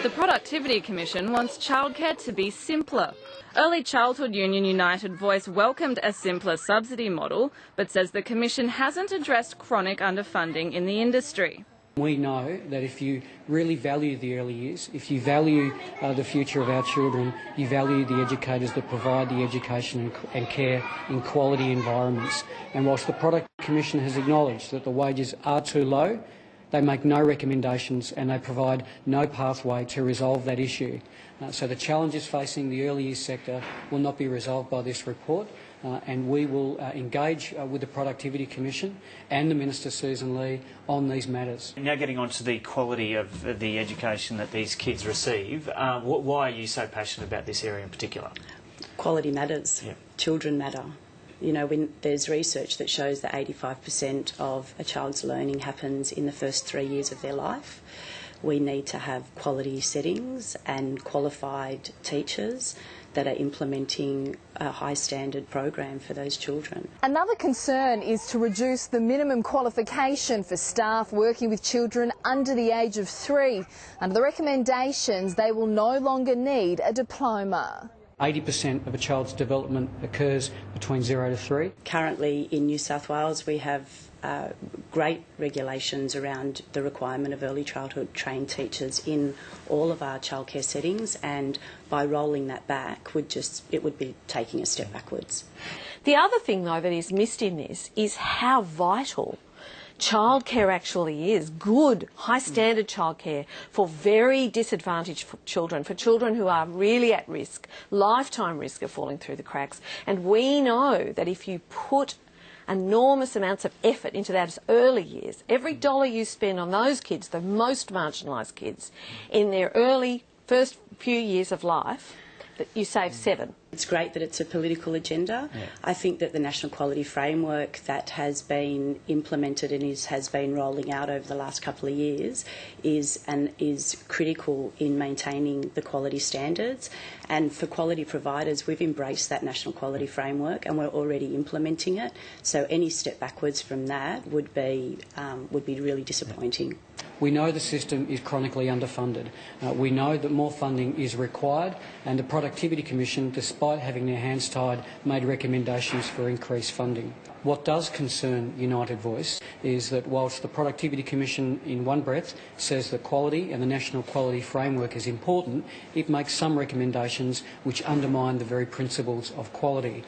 The Productivity Commission wants childcare to be simpler. Early Childhood Union United Voice welcomed a simpler subsidy model, but says the Commission hasn't addressed chronic underfunding in the industry. We know that if you really value the early years, if you value the future of our children, you value the educators that provide the education and care in quality environments. And whilst the Product Commission has acknowledged that the wages are too low, they make no recommendations and they provide no pathway to resolve that issue. So the challenges facing the early years sector will not be resolved by this report, and we will engage with the Productivity Commission and the Minister Susan Lee on these matters. Now getting on to the quality of the education that these kids receive, why are you so passionate about this area in particular? Quality matters. Yep. Children matter. You know, when there's research that shows that 85% of a child's learning happens in the first 3 years of their life. We need to have quality settings and qualified teachers that are implementing a high standard program for those children. Another concern is to reduce the minimum qualification for staff working with children under the age of 3. Under the recommendations, they will no longer need a diploma. 80% of a child's development occurs between 0 to 3. Currently in New South Wales we have great regulations around the requirement of early childhood trained teachers in all of our childcare settings, and by rolling that back it would be taking a step backwards. The other thing though that is missed in this is how vital childcare actually is. Good, high standard childcare for very disadvantaged children, for children who are really at risk, lifetime risk of falling through the cracks. And we know that if you put enormous amounts of effort into those early years, every dollar you spend on those kids, the most marginalised kids, in their early first few years of life, that you save 7. It's great that it's a political agenda. Yeah. I think that the National Quality Framework that has been implemented and has been rolling out over the last couple of years is critical in maintaining the quality standards. And for quality providers, we've embraced that National Quality Framework and we're already implementing it. So any step backwards from that would be really disappointing. We know the system is chronically underfunded. We know that more funding is required, and the Productivity Commission, despite having their hands tied, made recommendations for increased funding. What does concern United Voice is that whilst the Productivity Commission in one breath says that quality and the National Quality Framework is important, it makes some recommendations which undermine the very principles of quality.